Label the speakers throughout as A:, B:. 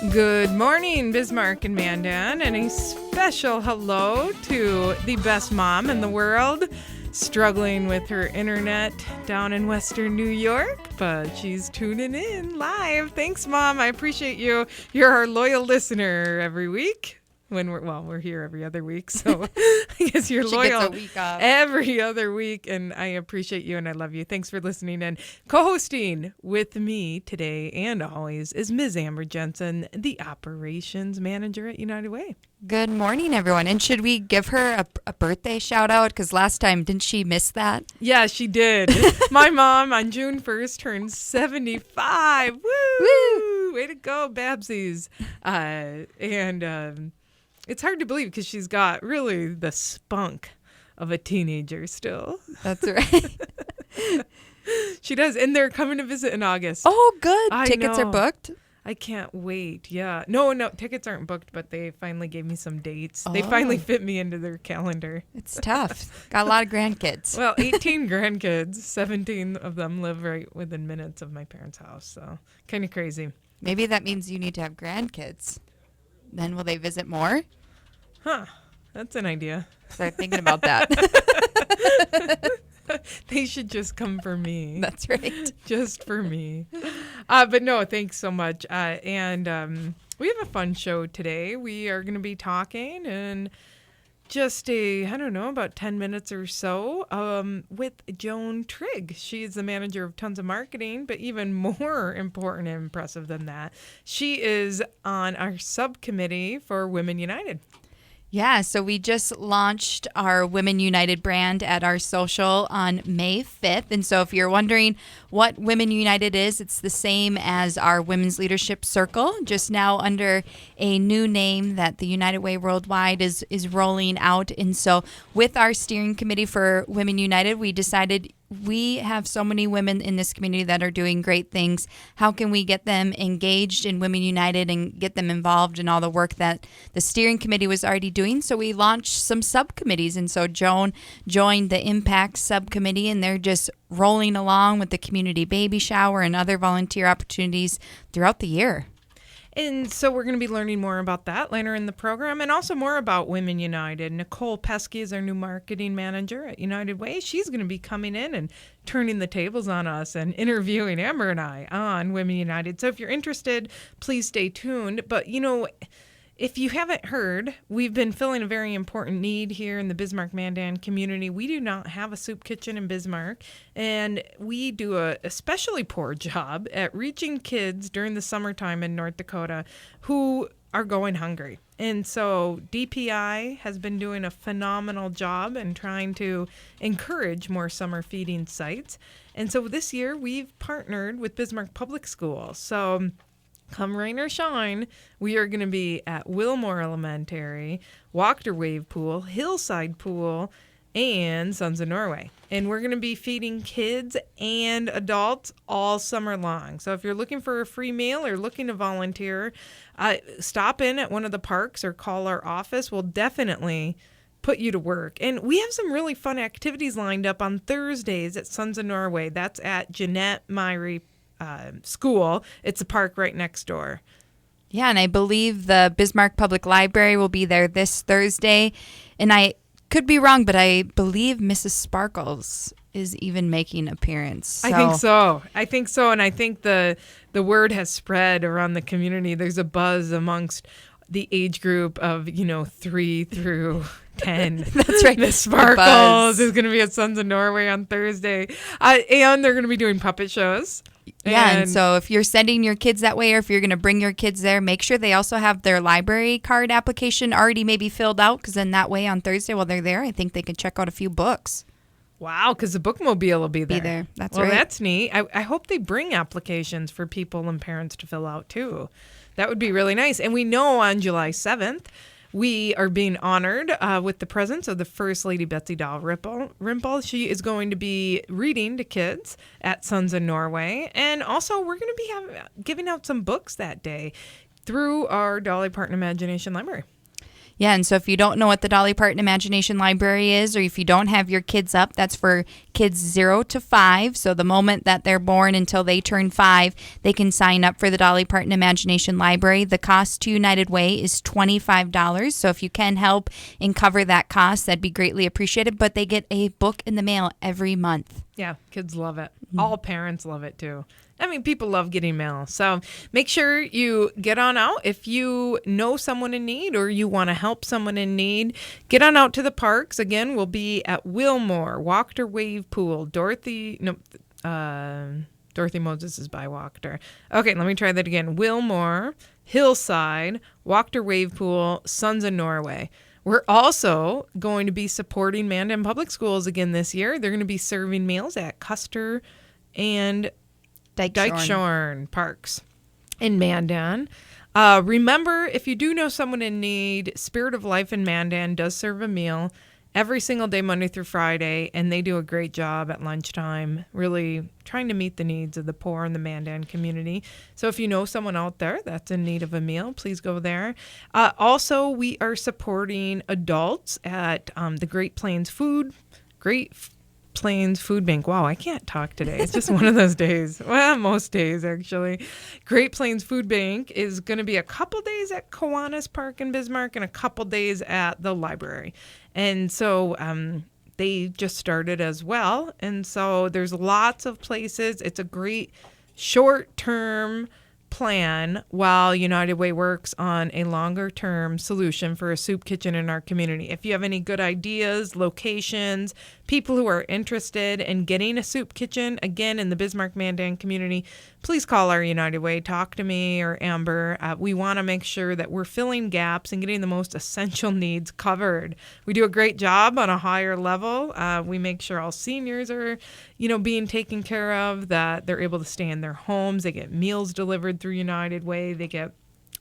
A: Good morning, Bismarck and Mandan, and a special hello to the best mom in the world, struggling with her internet down in Western New York, but she's tuning in live. Thanks, Mom. I appreciate you. You're our loyal listener every week. We're here every other week, so I guess you're loyal
B: gets a week off.
A: every other week, and I appreciate you and I love you. Thanks for listening. And co-hosting with me today and always is Ms. Amber Jensen, the operations manager at United Way.
B: Good morning, everyone. And should we give her a birthday shout out? Because last time, didn't she miss that?
A: Yeah, she did. My mom on June 1st turned 75. Woo!
B: Woo!
A: Way to go, Babsies. It's hard to believe because she's got really the spunk of a teenager still.
B: That's right.
A: She does. And they're coming to visit in August.
B: Oh, good.
A: I
B: Tickets
A: know.
B: are booked?
A: I can't wait. Yeah. No, tickets aren't booked, but they finally gave me some dates. They
B: Oh.
A: finally fit me into their calendar.
B: It's tough. Got a lot of grandkids.
A: Well, 18 grandkids, 17 of them live right within minutes of my parents' house. So kind of crazy.
B: Maybe that means you need to have grandkids. Then will they visit more?
A: Huh. That's an idea.
B: Start thinking about that.
A: They should just come for me.
B: That's right.
A: Just for me. But no, thanks so much. We have a fun show today. We are going to be talking in just about 10 minutes or so with Joan Trigg. She's the manager of tons of marketing, but even more important and impressive than that, she is on our subcommittee for Women United.
B: Yeah, so we just launched our Women United brand at our social on May 5th. And so if you're wondering what Women United is, it's the same as our Women's Leadership Circle, just now under a new name that the United Way Worldwide is rolling out. And so with our steering committee for Women United, we decided we have so many women in this community that are doing great things. How can we get them engaged in Women United and get them involved in all the work that the steering committee was already doing? So we launched some subcommittees. And so Joan joined the Impact subcommittee, and they're just rolling along with the community baby shower and other volunteer opportunities throughout the year.
A: And so we're going to be learning more about that later in the program, and also more about Women United. Nicole Pesky is our new marketing manager at United Way. She's going to be coming in and turning the tables on us and interviewing Amber and I on Women United. So if you're interested, please stay tuned. But, if you haven't heard, we've been filling a very important need here in the Bismarck-Mandan community. We do not have a soup kitchen in Bismarck, and we do a especially poor job at reaching kids during the summertime in North Dakota who are going hungry. And so DPI has been doing a phenomenal job in trying to encourage more summer feeding sites. And so this year we've partnered with Bismarck Public Schools. So come rain or shine, we are going to be at Wilmore Elementary, Wachter Wave Pool, Hillside Pool, and Sons of Norway. And we're going to be feeding kids and adults all summer long. So if you're looking for a free meal or looking to volunteer, stop in at one of the parks or call our office. We'll definitely put you to work. And we have some really fun activities lined up on Thursdays at Sons of Norway. That's at Jeanette Myrie School. It's a park right next door.
B: Yeah, and I believe the Bismarck Public Library will be there this Thursday. And I could be wrong, but I believe Mrs. Sparkles is even making an appearance. So.
A: I think so. And I think the word has spread around the community. There's a buzz amongst the age group of, 3 through 10.
B: That's right.
A: Miss Sparkles is going to be at Sons of Norway on Thursday. And they're going to be doing puppet shows.
B: Yeah, and so if you're sending your kids that way or if you're going to bring your kids there, make sure they also have their library card application already maybe filled out, because then that way on Thursday while they're there, I think they can check out a few books.
A: Wow, because the bookmobile will be there.
B: That's right.
A: Well, that's neat. I hope they bring applications for people and parents to fill out, too. That would be really nice. And we know on July 7th, we are being honored with the presence of the First Lady Betsy Dahl Rimple. She is going to be reading to kids at Sons of Norway. And also, we're going to be giving out some books that day through our Dolly Parton Imagination Library.
B: Yeah, and so if you don't know what the Dolly Parton Imagination Library is, or if you don't have your kids up, that's for kids 0 to 5. So the moment that they're born until they turn 5, they can sign up for the Dolly Parton Imagination Library. The cost to United Way is $25. So if you can help and cover that cost, that'd be greatly appreciated. But they get a book in the mail every month.
A: Yeah, kids love it. All parents love it too. I mean, people love getting mail. So make sure you get on out. If you know someone in need or you want to help someone in need, get on out to the parks. Again, we'll be at Wilmore, Wachter Wave Pool, Dorothy Moses is by Wachter. Okay, let me try that again. Wilmore, Hillside, Wachter Wave Pool, Sons of Norway. We're also going to be supporting Mandan Public Schools again this year. They're going to be serving meals at Custer and Dykeshorn Parks in Mandan. Remember, if you do know someone in need, Spirit of Life in Mandan does serve a meal every single day, Monday through Friday, and they do a great job at lunchtime, really trying to meet the needs of the poor in the Mandan community. So if you know someone out there that's in need of a meal, please go there. Also, we are supporting adults at the Great Plains Food Bank. Wow, I can't talk today. It's just one of those days. Well, most days, actually. Great Plains Food Bank is going to be a couple days at Kiwanis Park in Bismarck and a couple days at the library. And so they just started as well. And so there's lots of places. It's a great short-term plan while United Way works on a longer-term solution for a soup kitchen in our community. If you have any good ideas, locations, people who are interested in getting a soup kitchen, again, in the Bismarck-Mandan community, please call our United Way. Talk to me or Amber. We want to make sure that we're filling gaps and getting the most essential needs covered. We do a great job on a higher level. We make sure all seniors are, being taken care of, that they're able to stay in their homes. They get meals delivered through United Way. They get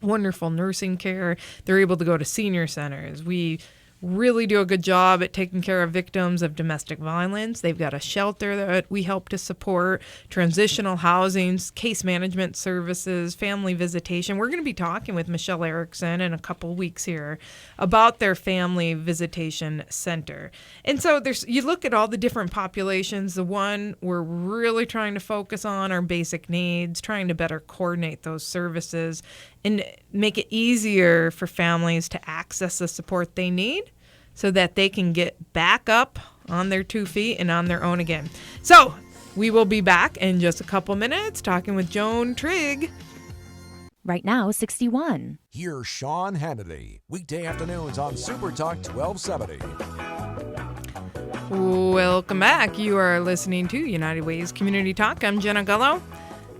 A: wonderful nursing care. They're able to go to senior centers. We really do a good job at taking care of victims of domestic violence. They've got a shelter that we help to support, transitional housing, case management services, family visitation. We're going to be talking with Michelle Erickson in a couple weeks here about their family visitation center. And so you look at all the different populations. The one we're really trying to focus on are basic needs, trying to better coordinate those services and make it easier for families to access the support they need so that they can get back up on their 2 feet and on their own again. So we will be back in just a couple minutes talking with Joan Trigg.
C: Right now, 61.
D: Here's Sean Hannity, weekday afternoons on Super Talk 1270.
A: Welcome back. You are listening to United Way's Community Talk. I'm Jenna Gullo,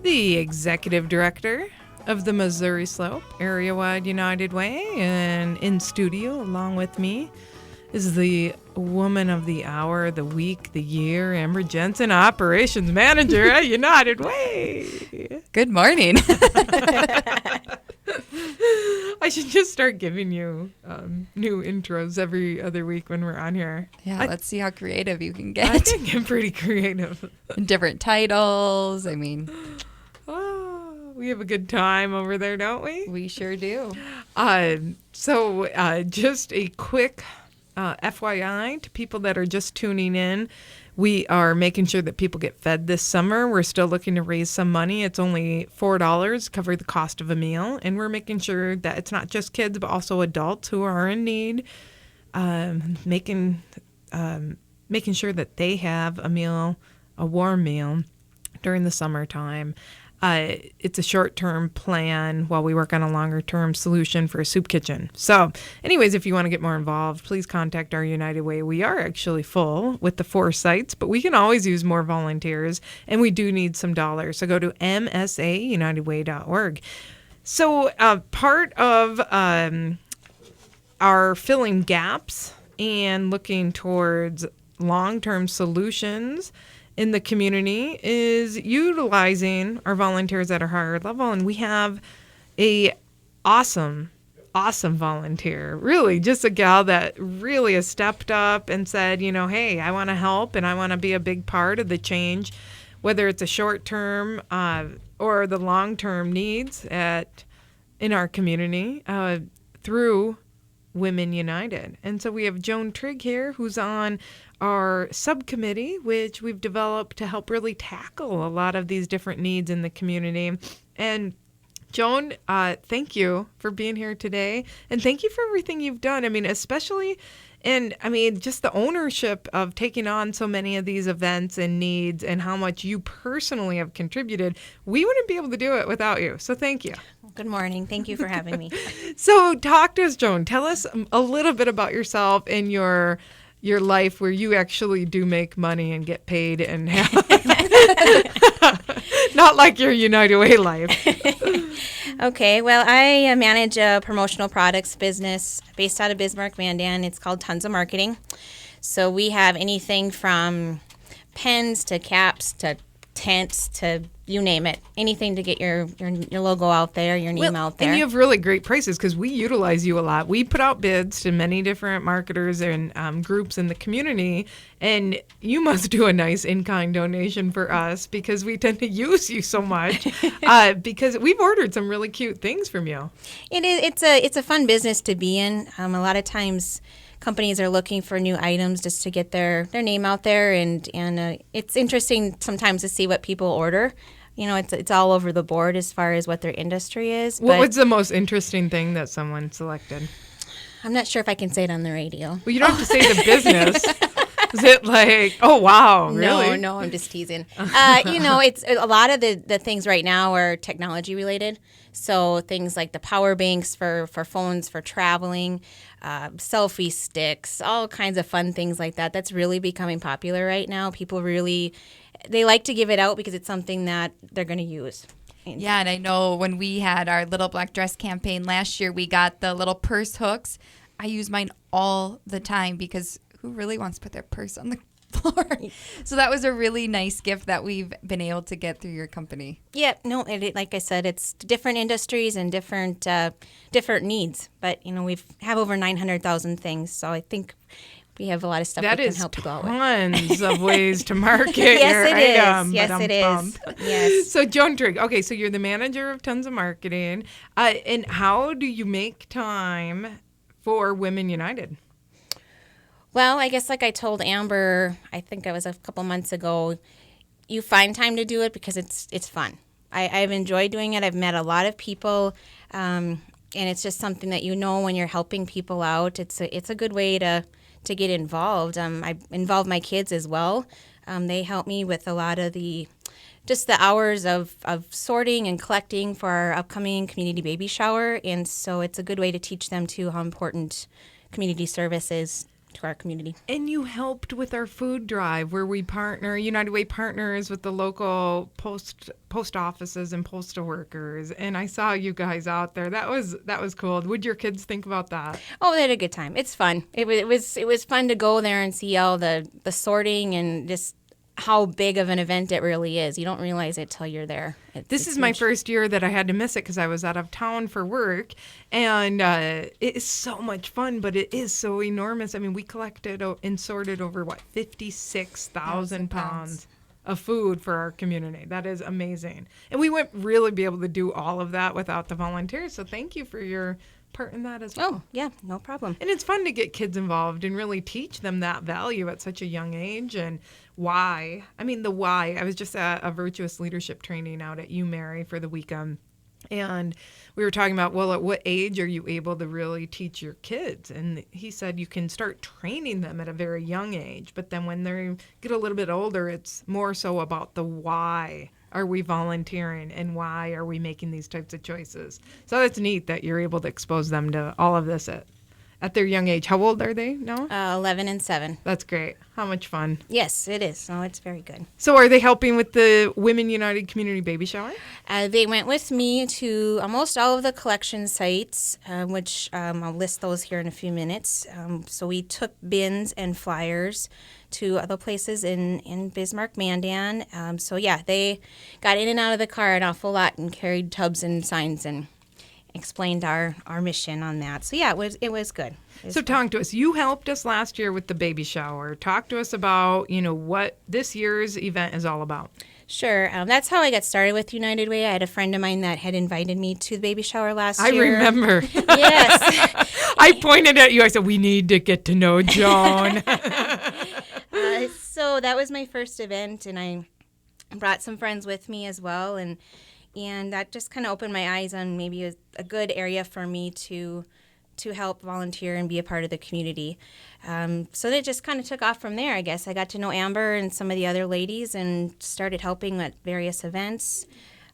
A: the Executive Director of the Missouri Slope Area-Wide United Way, and in studio along with me is the woman of the hour, the week, the year, Amber Jensen, Operations Manager at United Way.
B: Good morning.
A: I should just start giving you new intros every other week when we're on here.
B: Yeah, let's see how creative you can
A: I
B: get.
A: think I'm pretty creative.
B: Different titles. I mean,
A: we have a good time over there, don't we?
B: we sure do.
A: So just a quick FYI to people that are just tuning in. We are making sure that people get fed this summer. We're still looking to raise some money. It's only $4 to cover the cost of a meal. And we're making sure that it's not just kids, but also adults who are in need, making sure that they have a meal, a warm meal during the summertime. It's a short-term plan while we work on a longer-term solution for a soup kitchen. So anyways, if you want to get more involved, please contact our United Way. We are actually full with the 4 sites, but we can always use more volunteers, and we do need some dollars. So go to msaunitedway.org. So part of our filling gaps and looking towards long-term solutions in the community is utilizing our volunteers at a higher level. And we have a awesome volunteer, really just a gal that really has stepped up and said, hey, I want to help and I want to be a big part of the change, whether it's a short-term or the long-term needs in our community through Women United. And so we have Joan Trigg here, who's on our subcommittee, which we've developed to help really tackle a lot of these different needs in the community. And Joan, thank you for being here today. And thank you for everything you've done. I mean, especially, and I mean, just the ownership of taking on so many of these events and needs and how much you personally have contributed. We wouldn't be able to do it without you. So thank you.
E: Good morning. Thank you for having me.
A: So talk to us, Joan. Tell us a little bit about yourself and your life where you actually do make money and get paid and have not like your United Way life.
E: Okay, well, I manage a promotional products business based out of Bismarck, Mandan. It's called Tons of Marketing. So we have anything from pens to caps to tents to you name it, anything to get your logo out there, your name out there.
A: And you have really great prices because we utilize you a lot. We put out bids to many different marketers and groups in the community, and you must do a nice in-kind donation for us because we tend to use you so much because we've ordered some really cute things from you.
E: It's a fun business to be in. A lot of times companies are looking for new items just to get their name out there, and it's interesting sometimes to see what people order. You know, it's all over the board as far as what their industry is.
A: What was the most interesting thing that someone selected?
E: I'm not sure if I can say it on the radio.
A: Well, you don't have to say the business. Is it like, oh, wow, really?
E: No, I'm just teasing. It's a lot of the things right now are technology related. So things like the power banks for phones for traveling, selfie sticks, all kinds of fun things like that. That's really becoming popular right now. People they like to give it out because it's something that they're going to use.
B: Yeah, and I know when we had our Little Black Dress campaign last year, we got the little purse hooks. I use mine all the time because who really wants to put their purse on the floor? So that was a really nice gift that we've been able to get through your company.
E: Yeah, no, like I said, it's different industries and different needs. But, we have over 900,000 things, so I think we have a lot of stuff that can help people out with.
A: Tons of ways to market
E: yes,
A: your
E: it is.
A: item.
E: Yes, it is. Yes.
A: So, Joan Trigg, okay, so you're the manager of Tons of Marketing. And how do you make time for Women United?
E: Well, I guess like I told Amber, I think it was a couple months ago, you find time to do it because it's fun. I've enjoyed doing it. I've met a lot of people, and it's just something that when you're helping people out. It's a good way to get involved. I involve my kids as well. They help me with a lot of the hours of sorting and collecting for our upcoming community baby shower. And so it's a good way to teach them too how important community service is to our community.
A: And you helped with our food drive where we partner, United Way partners with the local post offices and postal workers. And I saw you guys out there. That was cool. What'd your kids think about that?
E: Oh, they had a good time. It's fun. It was fun to go there and see all the sorting and just how big of an event it really is. You don't realize it till you're there.
A: This is my first year that I had to miss it because I was out of town for work, and it is so much fun, but it is so enormous. I mean, we collected and sorted over, 56,000 pounds of food for our community. That is amazing. And we wouldn't really be able to do all of that without the volunteers, so thank you for your part in that as well.
E: Oh, yeah, no problem.
A: And it's fun to get kids involved and really teach them that value at such a young age and why. I mean, the why. I was just at a virtuous leadership training out at UMary for the weekend. And we were talking about, well, at what age are you able to really teach your kids? And he said you can start training them at a very young age. But then when they get a little bit older, it's more so about the why are we volunteering and why are we making these types of choices. So it's neat that you're able to expose them to all of this at their young age. How old are they now?
E: 11 and 7.
A: That's great. How much fun.
E: Yes, it is. Oh, it's very good.
A: So are they helping with the Women United Community Baby Shower?
E: They went with me to almost all of the collection sites, which I'll list those here in a few minutes. So we took bins and flyers to other places in Bismarck, Mandan. They got in and out of the car an awful lot and carried tubs and signs and explained our mission on that. So yeah, it was good.
A: So talk to us. You helped us last year with the baby shower. Talk to us about, what this year's event is all about.
E: Sure. That's how I got started with United Way. I had a friend of mine that had invited me to the baby shower last
A: I
E: year.
A: remember.
E: Yes.
A: I pointed at you. I said, we need to get to know Joan.
E: So that was my first event, and I brought some friends with me as well, and that just kind of opened my eyes on maybe a good area for me to help volunteer and be a part of the community. So it just kind of took off from there, I guess. I got to know Amber and some of the other ladies and started helping at various events.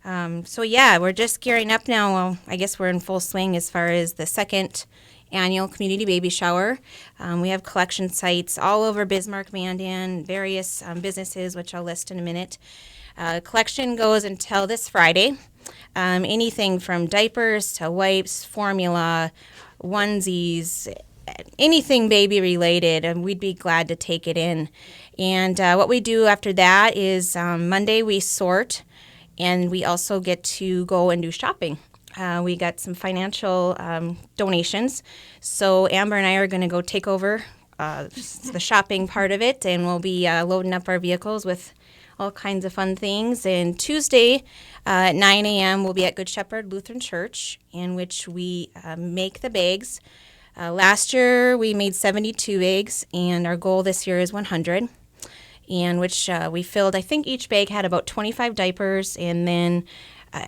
E: So yeah, we're just gearing up now. Well, I guess we're in full swing as far as the second annual community baby shower. We have collection sites all over Bismarck, Mandan, various businesses, which I'll list in a minute. Collection goes until this Friday. Anything from diapers to wipes, formula, onesies, anything baby related, and we'd be glad to take it in. And what we do after that is Monday we sort, and we also get to go and do shopping. We got some financial donations, so Amber and I are going to go take over the shopping part of it, and we'll be loading up our vehicles with all kinds of fun things. And Tuesday at 9 a.m. we'll be at Good Shepherd Lutheran Church, in which we make the bags. Last year we made 72 bags, and our goal this year is 100. And which we filled, I think each bag had about 25 diapers, and then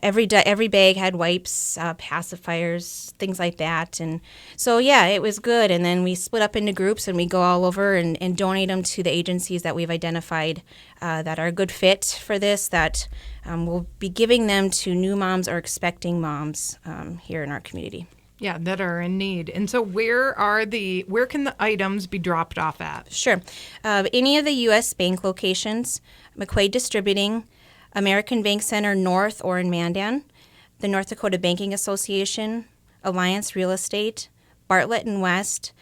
E: every bag had wipes, pacifiers, things like that. And so, yeah, it was good. And then we split up into groups, and we go all over and donate them to the agencies that we've identified that are a good fit for this, that we'll be giving them to new moms or expecting moms here in our community.
A: Yeah, that are in need. And so where can the items be dropped off at?
E: Sure. Any of the U.S. Bank locations, McQuaid Distributing, American Bank Center North or in Mandan, the North Dakota Banking Association, Alliance Real Estate, Bartlett and West,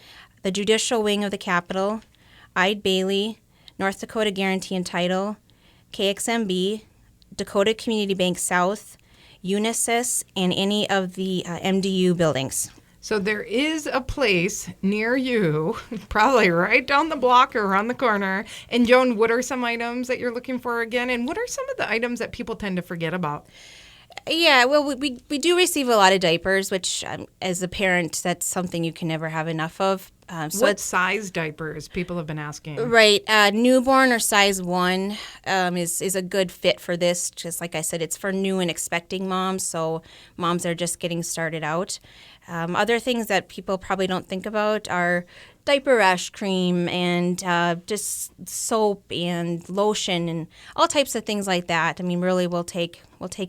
E: the Judicial Wing of the Capitol, Ide Bailey, North Dakota Guarantee and Title, KXMB, Dakota Community Bank South, Unisys, and any of the MDU buildings.
A: So there is a place near you, probably right down the block or around the corner. And Joan, what are some items that you're looking for again? And what are some of the items that people tend to forget about?
E: Yeah, well, we do receive a lot of diapers, which as a parent, that's something you can never have enough of.
A: What size diapers? People have been asking.
E: Right. Newborn or size 1 is a good fit for this. Just like I said, it's for new and expecting moms, so moms are just getting started out. Other things that people probably don't think about are diaper rash cream and just soap and lotion and all types of things like that. I mean, really, we'll take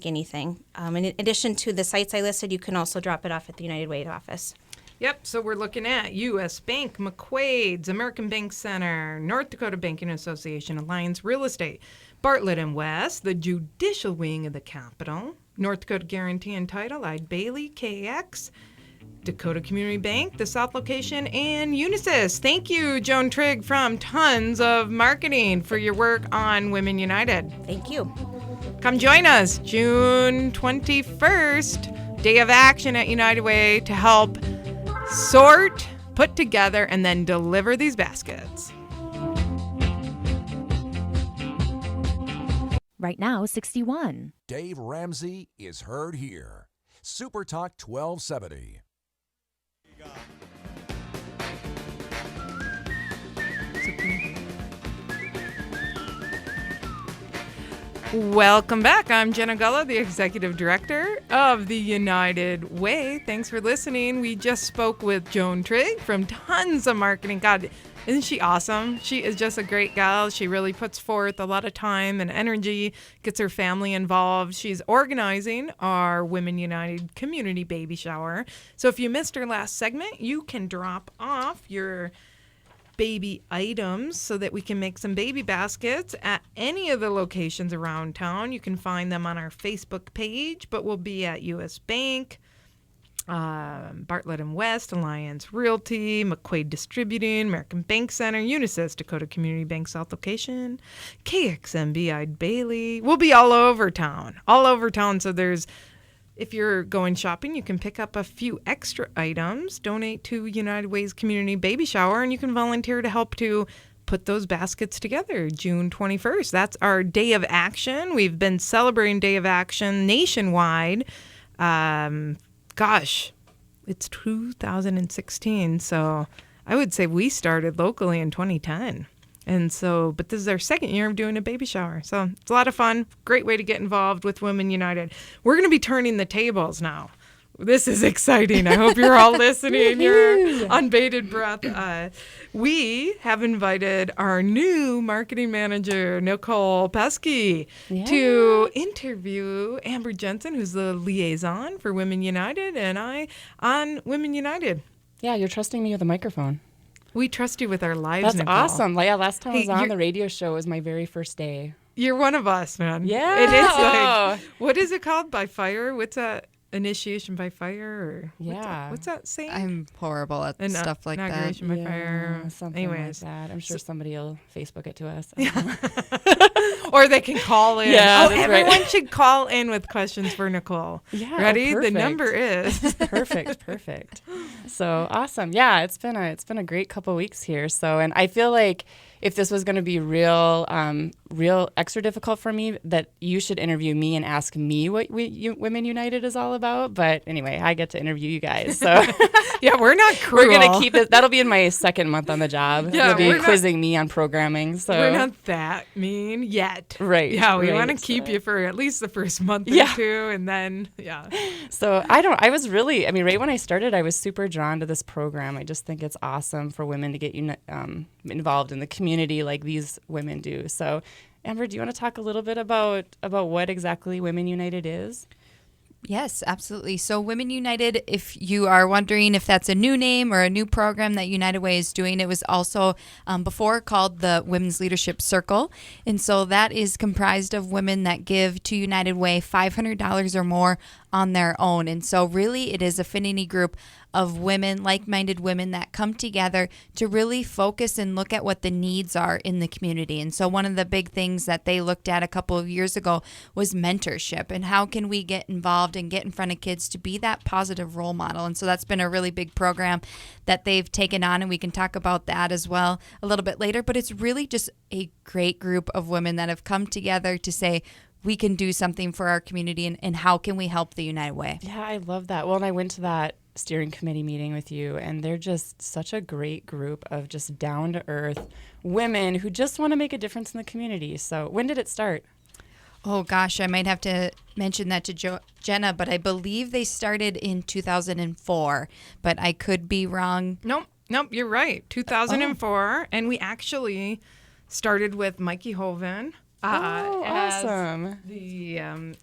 E: anything. In addition to the sites I listed, you can also drop it off at the United Way office.
A: Yep, so we're looking at U.S. Bank, McQuaid's, American Bank Center, North Dakota Banking Association, Alliance Real Estate, Bartlett and West, the Judicial Wing of the Capitol, North Dakota Guarantee and Title, Ide Bailey, KX, Dakota Community Bank, the South location, and Unisys. Thank you, Joan Trigg from Tons of Marketing, for your work on Women United.
E: Thank you.
A: Come join us June 21st, Day of Action at United Way, to help sort, put together, and then deliver these baskets.
C: Right now, 61.
D: Dave Ramsey is heard here. Super Talk 1270.
A: Welcome back. I'm Jenna Gullo, the Executive Director of the United Way. Thanks for listening. We just spoke with Joan Trigg from Tons of Marketing. God, isn't she awesome? She is just a great gal. She really puts forth a lot of time and energy, gets her family involved. She's organizing our Women United Community Baby Shower. So if you missed her last segment, you can drop off your baby items so that we can make some baby baskets at any of the locations around town. You can find them on our Facebook page, but we'll be at U.S. Bank, Bartlett and West, Alliance Realty, McQuaid Distributing, American Bank Center, Unisys, Dakota Community Bank South location, KXMB, Ide Bailey. We'll be all over town. So if you're going shopping, you can pick up a few extra items, donate to United Way's Community Baby Shower, and you can volunteer to help to put those baskets together June 21st. That's our day of action. We've been celebrating Day of Action nationwide. It's 2016. So I would say we started locally in 2010. And so, but this is our second year of doing a baby shower. So it's a lot of fun. Great way to get involved with Women United. We're going to be turning the tables now. This is exciting. I hope you're all listening. You're on bated breath. We have invited our new marketing manager, Nicole Pesky, to interview Amber Jensen, who's the liaison for Women United, and I on Women United.
F: Yeah, you're trusting me with a microphone.
A: We trust you with our lives,
F: That's
A: Nicole.
F: awesome. Yeah, last time I was on
A: you're-
F: the radio show was my very first day.
A: You're one of us, man.
F: Yeah.
A: And it's like, what is it called? By fire? What's that? Initiation by fire? Or what's that saying?
B: I'm horrible at stuff like that.
A: Inauguration by fire.
F: Something
A: Anyways.
F: like that. I'm sure somebody will Facebook it to us.
A: Or they can call in.
F: Yeah, that's
A: everyone
F: right.
A: should call in with questions for Nicole.
F: Yeah,
A: Ready? The
F: perfect.
A: number is.
F: Perfect. So awesome. Yeah, it's been a great couple weeks here. So, and I feel like if this was going to be real extra difficult for me, that you should interview me and ask me what Women United is all about. But anyway, I get to interview you guys. So
A: Yeah, we're not cruel.
F: we're going to keep it. That'll be in my second month on the job.
A: Yeah,
F: You'll be
A: we're not-
F: quizzing me on programming. So
A: We're not that mean yet.
F: Right,
A: Yeah, we
F: right.
A: want to keep you for at least the first month or
F: Yeah.
A: two, and then,
F: So I was really, right when I started, I was super drawn to this program. I just think it's awesome for women to get involved in the community like these women do. So, Amber, do you want to talk a little bit about what exactly Women United is?
B: Yes, absolutely. So Women United, if you are wondering if that's a new name or a new program that United Way is doing, it was also before called the Women's Leadership Circle. And so that is comprised of women that give to United Way $500 or more on their own. And so really it is a affinity group of women, like-minded women that come together to really focus and look at what the needs are in the community. And so one of the big things that they looked at a couple of years ago was mentorship and how can we get involved and get in front of kids to be that positive role model. And so that's been a really big program that they've taken on, and we can talk about that as well a little bit later. But it's really just a great group of women that have come together to say, we can do something for our community, and how can we help the United Way?
F: Yeah, I love that. Well, and I went to that steering committee meeting with you, and they're just such a great group of just down-to-earth women who just want to make a difference in the community. So when did it start?
B: Oh, gosh, I might have to mention that to Jenna, but I believe they started in 2004, but I could be wrong.
A: Nope, you're right. 2004, and we actually started with Mikey Hoven.
F: Awesome.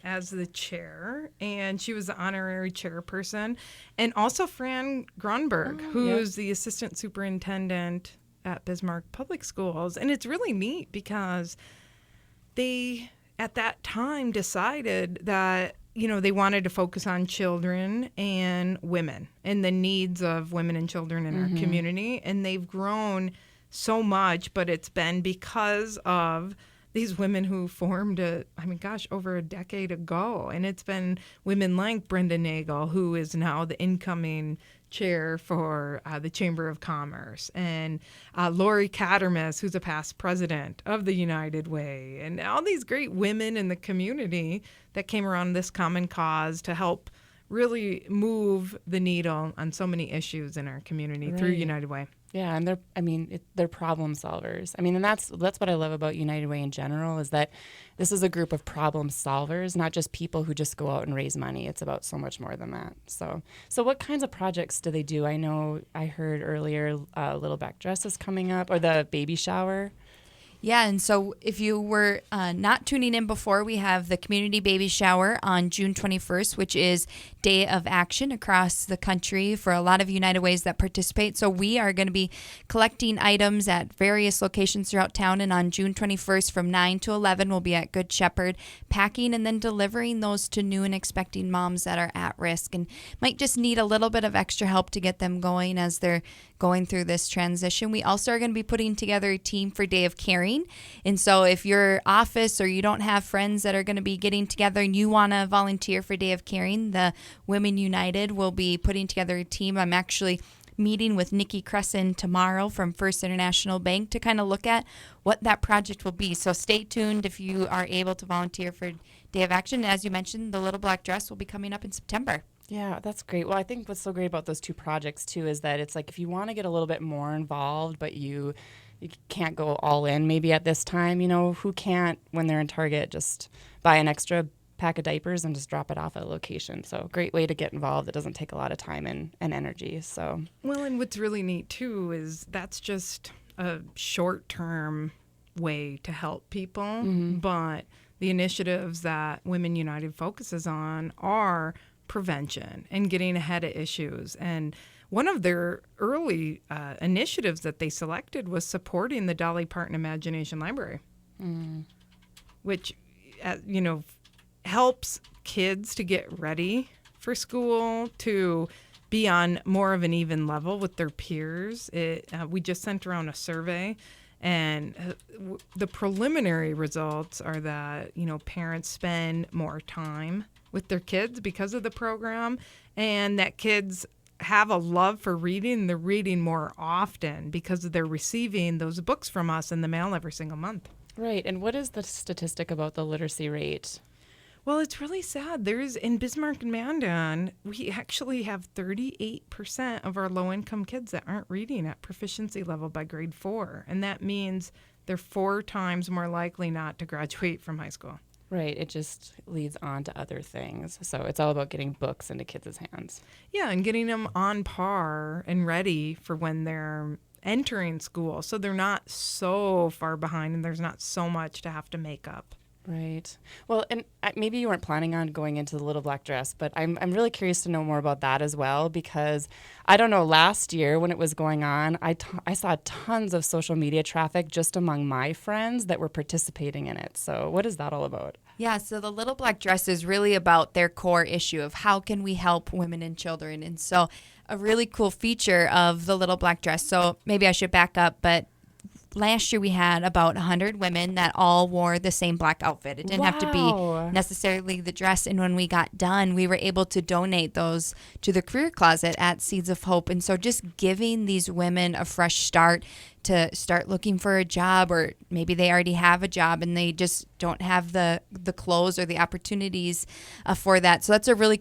A: As the chair, and she was the honorary chairperson, and also Fran Grunberg, who's the assistant superintendent at Bismarck Public Schools. And it's really neat because they, at that time, decided that, they wanted to focus on children and women and the needs of women and children in our community. And they've grown so much, but it's been because of these women who formed over a decade ago. And it's been women like Brenda Nagel, who is now the incoming chair for the Chamber of Commerce, and Lori Cattermas, who's a past president of the United Way, and all these great women in the community that came around this common cause to help really move the needle on so many issues in our community through United Way.
F: Yeah, and they're problem solvers. And that's what I love about United Way in general, is that this is a group of problem solvers, not just people who just go out and raise money. It's about so much more than that. So what kinds of projects do they do? I know I heard earlier Little Back Dress is coming up, or the baby shower.
B: Yeah, and so if you were not tuning in before, we have the Community Baby Shower on June 21st, which is Day of Action across the country for a lot of United Ways that participate. So we are going to be collecting items at various locations throughout town, and on June 21st from 9 to 11, we'll be at Good Shepherd packing and then delivering those to new and expecting moms that are at risk and might just need a little bit of extra help to get them going as they're going through this transition. We also are going to be putting together a team for Day of Caring. And so if your office or you don't have friends that are going to be getting together and you want to volunteer for Day of Caring, the Women United will be putting together a team. I'm actually meeting with Nikki Crescent tomorrow from First International Bank to kind of look at what that project will be. So stay tuned if you are able to volunteer for Day of Action. As you mentioned, the Little Black Dress will be coming up in September.
F: Yeah, that's great. Well, I think what's so great about those two projects too is that it's like if you want to get a little bit more involved, but you can't go all in maybe at this time, who can't when they're in Target just buy an extra pack of diapers and just drop it off at a location. So great way to get involved. It doesn't take a lot of time and energy. So
A: Well, and what's really neat too is that's just a short-term way to help people, but the initiatives that Women United focuses on are prevention and getting ahead of issues. And one of their early initiatives that they selected was supporting the Dolly Parton Imagination Library, which, helps kids to get ready for school, to be on more of an even level with their peers. We just sent around a survey, and the preliminary results are that, parents spend more time with their kids because of the program, and that kids have a love for reading. They're reading more often because they're receiving those books from us in the mail every single month.
F: right. And what is the statistic about the literacy rate?
A: Well, it's really sad. In Bismarck and Mandan, we actually have 38% of our low-income kids that aren't reading at proficiency level by grade 4. And that means they're 4 times more likely not to graduate from high school.
F: Right. It just leads on to other things. So it's all about getting books into kids' hands.
A: Yeah, and getting them on par and ready for when they're entering school, so they're not so far behind and there's not so much to have to make up.
F: Right. Well, and maybe you weren't planning on going into the Little Black Dress, but I'm really curious to know more about that as well, because I don't know, last year when it was going on, I saw tons of social media traffic just among my friends that were participating in it. So what is that all about?
B: Yeah, so the Little Black Dress is really about their core issue of how can we help women and children. And so a really cool feature of the Little Black Dress, so maybe I should back up, but last year we had about 100 women that all wore the same black outfit. It didn't have to
F: Wow.
B: be necessarily the dress. And when we got done, we were able to donate those to the career closet at Seeds of Hope. And so just giving these women a fresh start to start looking for a job, or maybe they already have a job and they just don't have the clothes or the opportunities for that. So that's a really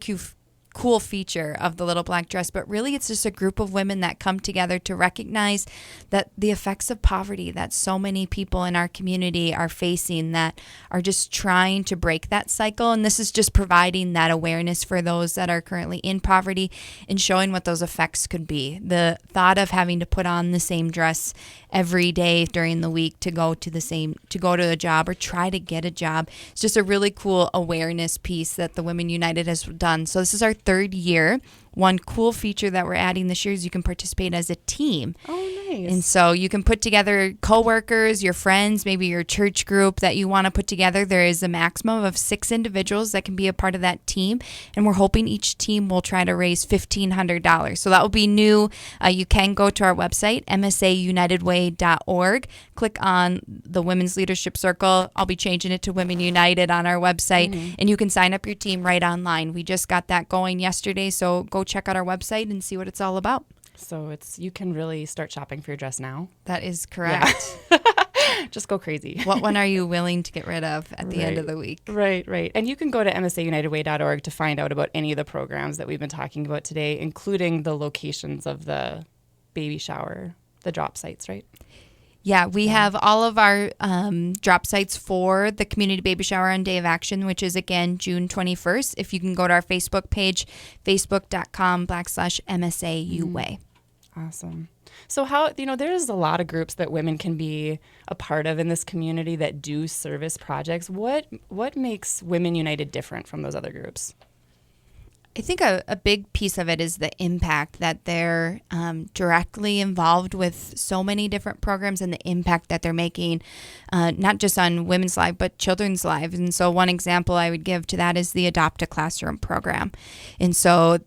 B: cool feature of the Little Black Dress, but really it's just a group of women that come together to recognize that the effects of poverty that so many people in our community are facing, that are just trying to break that cycle. And this is just providing that awareness for those that are currently in poverty and showing what those effects could be. The thought of having to put on the same dress every day during the week to go to a job or try to get a job, it's just a really cool awareness piece that the Women United has done. So this is our 3rd year. One cool feature that we're adding this year is you can participate as a team.
F: Oh, nice.
B: And so you can put together coworkers, your friends, maybe your church group that you want to put together. There is a maximum of 6 individuals that can be a part of that team. And we're hoping each team will try to raise $1,500. So that will be new. You can go to our website, msaunitedway.org. Click on the Women's Leadership Circle. I'll be changing it to Women United on our website. And you can sign up your team right online. We just got that going yesterday. So go check out our website and see what it's all about.
F: So you can really start shopping for your dress now.
B: That is correct.
F: Just go crazy.
B: What one are you willing to get rid of at the end of the week?
F: Right. And you can go to msaunitedway.org to find out about any of the programs that we've been talking about today, including the locations of the baby shower, the drop sites, right?
B: Yeah, we have all of our drop sites for the community baby shower on Day of Action, which is, again, June 21st. If you can go to our Facebook page, facebook.com/MSAUway.
F: Awesome. So there's a lot of groups that women can be a part of in this community that do service projects. What makes Women United different from those other groups?
B: I think a big piece of it is the impact that they're directly involved with so many different programs, and the impact that they're making, not just on women's lives, but children's lives. And so one example I would give to that is the Adopt a Classroom program. And so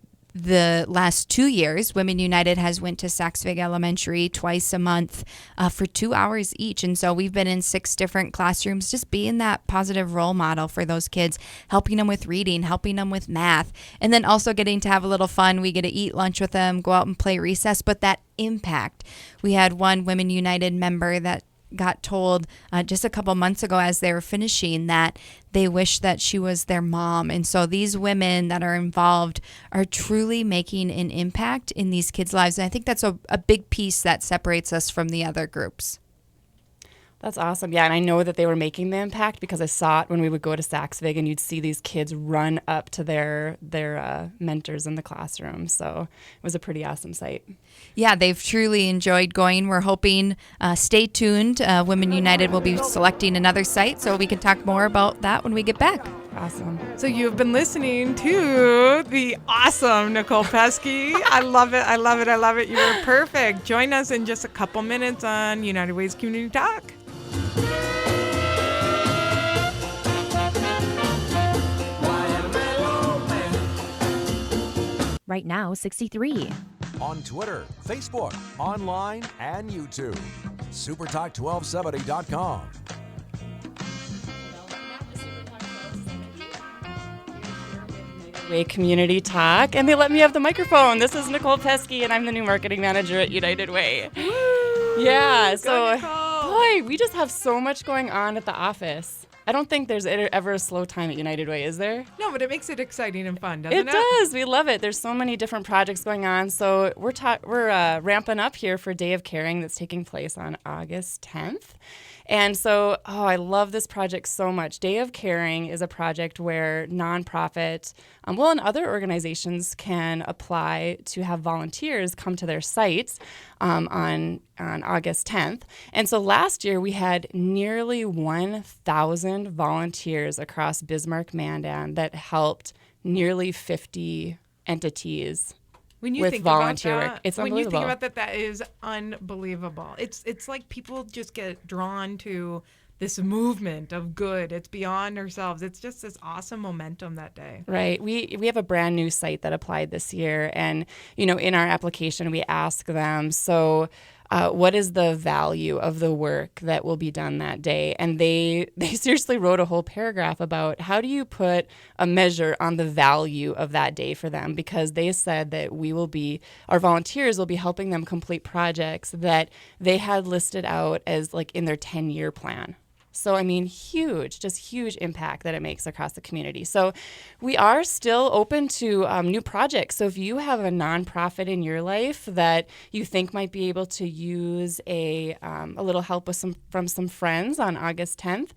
B: the last 2 years, Women United has went to Saxvig Elementary twice a month for 2 hours each. And so we've been in 6 different classrooms, just being that positive role model for those kids, helping them with reading, helping them with math, and then also getting to have a little fun. We get to eat lunch with them, go out and play recess, but that impact. We had one Women United member that got told just a couple months ago as they were finishing that they wish that she was their mom. And so these women that are involved are truly making an impact in these kids' lives. And I think that's a big piece that separates us from the other groups.
F: That's awesome. Yeah, and I know that they were making the impact because I saw it when we would go to Saxvig and you'd see these kids run up to their mentors in the classroom. So it was a pretty awesome sight.
B: Yeah, they've truly enjoyed going. We're hoping, stay tuned. Women United will be selecting another site, so we can talk more about that when we get back.
F: Awesome.
A: So you've been listening to the awesome Nicole Pesky. I love it. I love it. I love it. You were perfect. Join us in just a couple minutes on United Way's Community Talk.
C: Right now, 63.
D: On Twitter, Facebook, online, and YouTube. SuperTalk1270.com.
F: Way Community Talk, and they let me have the microphone. This is Nicole Pesky, and I'm the new marketing manager at United Way. Woo! Yeah, so boy, we just have so much going on at the office. I don't think there's ever a slow time at United Way, is there?
A: No, but it makes it exciting and fun, doesn't it?
F: It does. We love it. There's so many different projects going on. So we're ramping up here for Day of Caring that's taking place on August 10th. And so, I love this project so much. Day of Caring is a project where nonprofit, and other organizations can apply to have volunteers come to their sites on August 10th. And so last year we had nearly 1,000 volunteers across Bismarck-Mandan that helped nearly 50 entities.
A: When you
F: with
A: think
F: volunteer
A: about that,
F: work. It's
A: when
F: unbelievable.
A: you think about that, that is unbelievable. It's like people just get drawn to this movement of good. It's beyond ourselves. It's just this awesome momentum that day.
F: Right. We have a brand new site that applied this year, and in our application we ask them, so what is the value of the work that will be done that day? And they seriously wrote a whole paragraph about how do you put a measure on the value of that day for them, because they said that our volunteers will be helping them complete projects that they had listed out as like in their 10-year plan. So, huge impact that it makes across the community. So we are still open to new projects. So if you have a nonprofit in your life that you think might be able to use a little help from some friends on August 10th,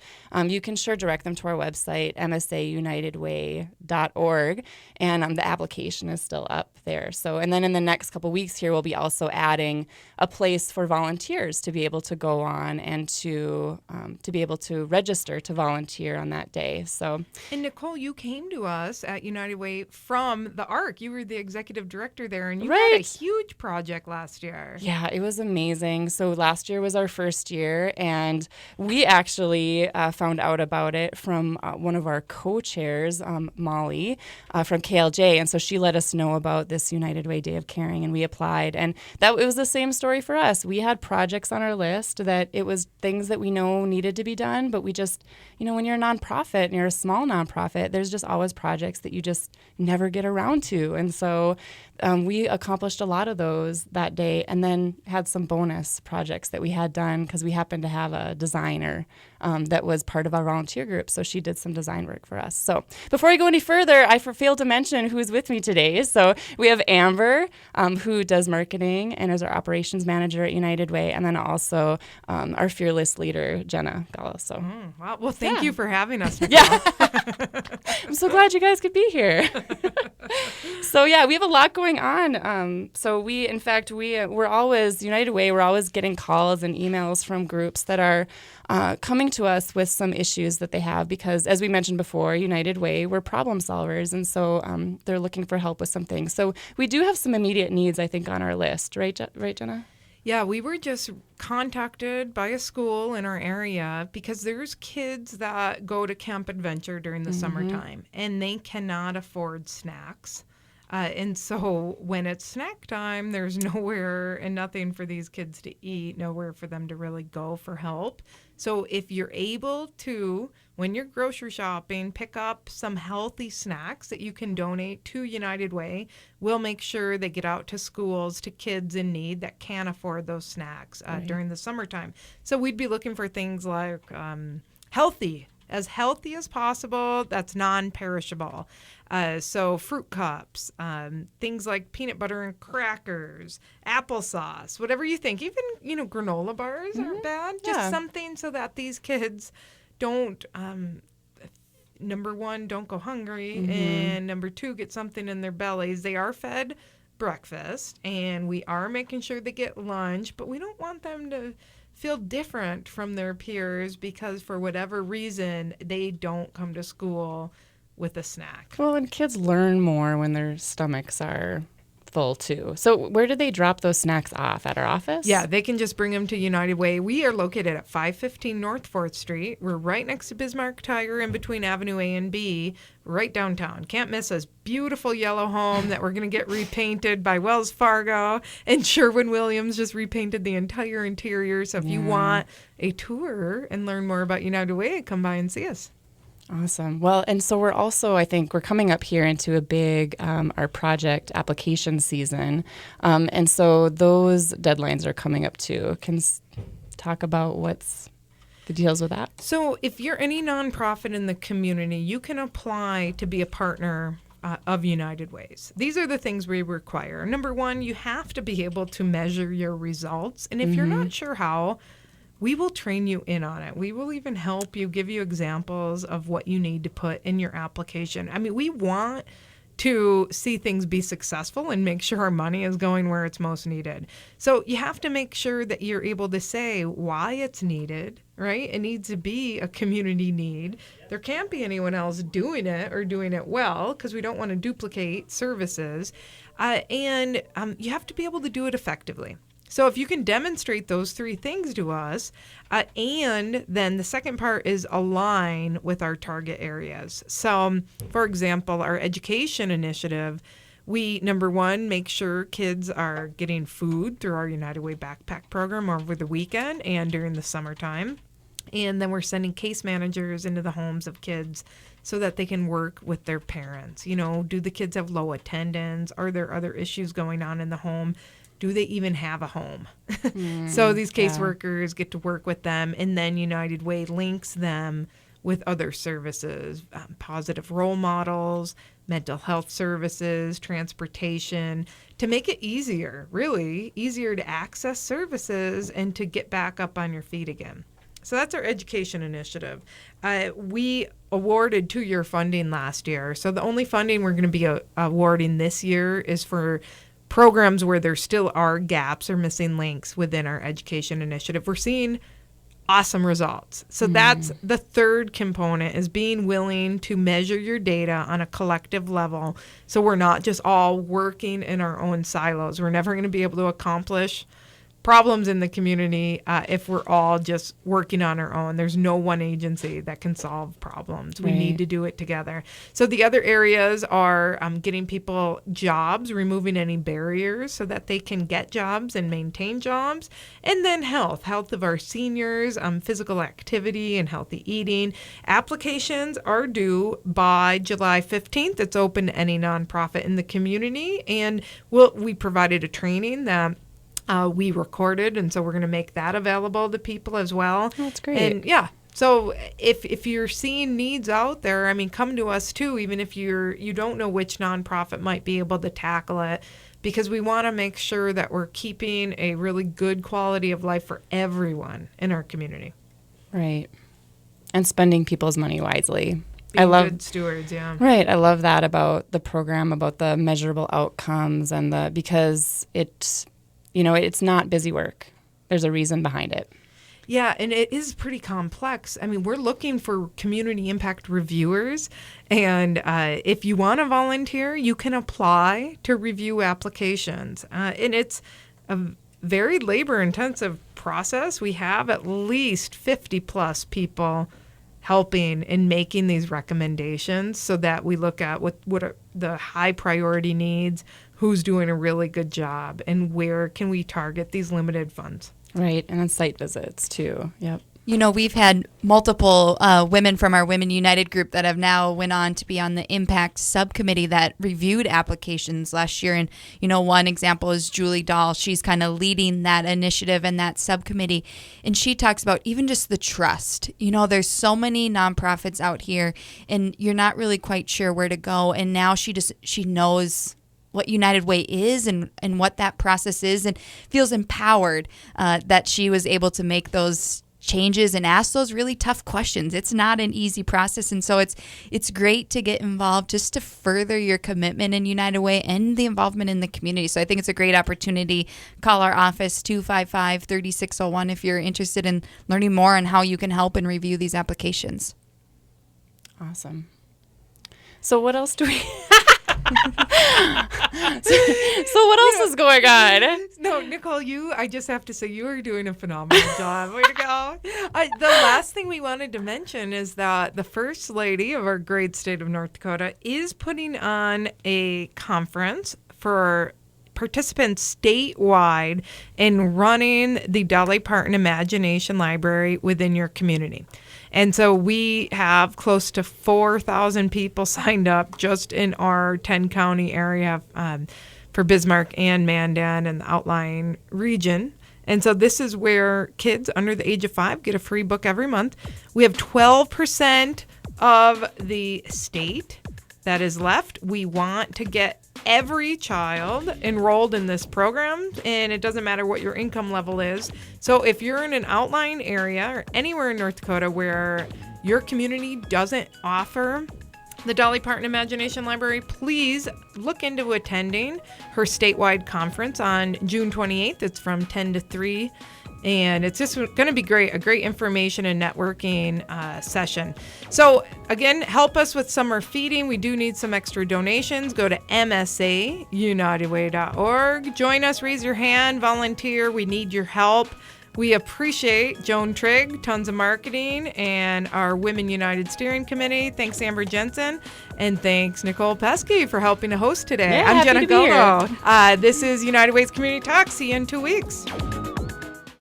F: you can sure direct them to our website, msaunitedway.org, and the application is still up there. So, and then in the next couple weeks here, we'll be also adding a place for volunteers to be able to go on and to be able to register to volunteer on that day. So,
A: and Nicole, you came to us at United Way from the ARC. You were the executive director there, and you had a huge project last year.
F: Yeah, it was amazing. So last year was our first year, and we actually found out about it from one of our co-chairs, Molly, from KLJ, and so she let us know about this United Way Day of Caring, and we applied, and it was the same story for us. We had projects on our list that it was things that we know needed to be done, but we just, when you're a nonprofit and you're a small nonprofit, there's just always projects that you just never get around to. And so we accomplished a lot of those that day, and then had some bonus projects that we had done because we happened to have a designer that was part of our volunteer group. So she did some design work for us. So before I go any further, I failed to mention who's with me today. So we have Amber, who does marketing and is our operations manager at United Way, and then also our fearless leader, Jenna, Gullo. So
A: wow. Well, thank you for having us.
F: Yeah. I'm so glad you guys could be here. So yeah, we have a lot going on. So we're always, United Way, we're always getting calls and emails from groups that are coming to us with some issues that they have, because as we mentioned before, United Way, we're problem solvers, and so they're looking for help with some things. So we do have some immediate needs, I think, on our list, right, Jenna?
A: Yeah, we were just contacted by a school in our area because there's kids that go to Camp Adventure during the summertime, and they cannot afford snacks. And so when it's snack time, there's nowhere and nothing for these kids to eat, nowhere for them to really go for help. So if you're able to, when you're grocery shopping, pick up some healthy snacks that you can donate to United Way, we'll make sure they get out to schools, to kids in need that can't afford those snacks during the summertime. So we'd be looking for things like healthy as possible, that's non-perishable. So fruit cups, things like peanut butter and crackers, applesauce, whatever you think. Even, granola bars aren't bad. Just something so that these kids don't, number one, don't go hungry, and number two, get something in their bellies. They are fed breakfast, and we are making sure they get lunch, but we don't want them to feel different from their peers because for whatever reason they don't come to school with a snack.
F: Well, and kids learn more when their stomachs are full too. So where do they drop those snacks off? At our office?
A: Yeah, they can just bring them to United Way. We are located at 515 North 4th Street. We're right next to Bismarck Tiger in between Avenue A and B, right downtown. Can't miss us. Beautiful yellow home that we're going to get repainted by Wells Fargo. And Sherwin-Williams just repainted the entire interior. So if you want a tour and learn more about United Way, come by and see us.
F: Awesome. Well, and so we're also, I think, we're coming up here into a big, our project application season. And so those deadlines are coming up too. Can talk about what's the deals with that?
A: So if you're any nonprofit in the community, you can apply to be a partner of United Ways. These are the things we require. Number one, you have to be able to measure your results. And if you're not sure how, we will train you in on it. We will even help you, give you examples of what you need to put in your application. I mean, we want to see things be successful and make sure our money is going where it's most needed. So you have to make sure that you're able to say why it's needed, right? It needs to be a community need. There can't be anyone else doing it or doing it well because we don't want to duplicate services. And you have to be able to do it effectively. So if you can demonstrate those three things to us, and then the second part is align with our target areas. So, for example, our education initiative, we, number one, make sure kids are getting food through our United Way backpack program over the weekend and during the summertime. And then we're sending case managers into the homes of kids so that they can work with their parents. Do the kids have low attendance? Are there other issues going on in the home? Do they even have a home? So these caseworkers get to work with them, and then United Way links them with other services, positive role models, mental health services, transportation, to make it easier, really easier to access services and to get back up on your feet again. So that's our education initiative. We awarded 2-year funding last year. So the only funding we're going to be awarding this year is for programs where there still are gaps or missing links within our education initiative. We're seeing awesome results. So that's the third component, is being willing to measure your data on a collective level. So we're not just all working in our own silos. We're never going to be able to accomplish problems in the community if we're all just working on our own. There's no one agency that can solve problems. We need to do it together. So the other areas are getting people jobs, removing any barriers so that they can get jobs and maintain jobs. And then health of our seniors, physical activity and healthy eating. Applications are due by July 15th. It's open to any nonprofit in the community. And we provided a training that we recorded, and so we're going to make that available to people as well.
F: Oh, that's great.
A: And so if you're seeing needs out there, I mean, come to us too, even if you don't know which nonprofit might be able to tackle it, because we want to make sure that we're keeping a really good quality of life for everyone in our community.
F: Right. And spending people's money wisely.
A: Being good stewards, yeah.
F: Right. I love that about the program, about the measurable outcomes, and because it's not busy work. There's a reason behind it.
A: Yeah, and it is pretty complex. I mean, we're looking for community impact reviewers, and if you want to volunteer, you can apply to review applications. And it's a very labor-intensive process. We have at least 50-plus people helping in making these recommendations so that we look at what are the high priority needs, who's doing a really good job, and where can we target these limited funds.
F: Right, and then site visits too. Yep.
B: You know, we've had multiple women from our Women United group that have now went on to be on the impact subcommittee that reviewed applications last year. And, you know, one example is Julie Dahl. She's kind of leading that initiative and that subcommittee. And she talks about even just the trust. You know, there's so many nonprofits out here and you're not really quite sure where to go. And now she knows what United Way is and what that process is, and feels empowered that she was able to make those changes and ask those really tough questions. It's not an easy process, and so it's great to get involved just to further your commitment in United Way and the involvement in the community. So I think it's a great opportunity. Call our office 255-3601 if you're interested in learning more on how you can help and review these applications.
F: Awesome. So what else do we So what else is going on?
A: No, Nicole, I just have to say you are doing a phenomenal job. Way to go. The last thing we wanted to mention is that the First Lady of our great state of North Dakota is putting on a conference for participants statewide in running the Dolly Parton Imagination Library within your community. And so we have close to 4,000 people signed up just in our 10-county area for Bismarck and Mandan and the outlying region. And so this is where kids under the age of 5 get a free book every month. We have 12% of the state that is left. We want to get every child enrolled in this program, and it doesn't matter what your income level is. So if you're in an outlying area or anywhere in North Dakota where your community doesn't offer the Dolly Parton Imagination Library, please look into attending her statewide conference on June 28th. It's from 10 to 3. And it's just going to be great, a great information and networking session. So, again, help us with summer feeding. We do need some extra donations. Go to msaunitedway.org. Join us, raise your hand, volunteer. We need your help. We appreciate Joan Trigg, tons of marketing, and our Women United Steering Committee. Thanks, Amber Jensen. And thanks, Nicole Pesky, for helping to host today.
F: Yeah,
A: I'm Jenna
F: happy to be here.
A: Gullo. This is United Way's Community Talk. See you in 2 weeks.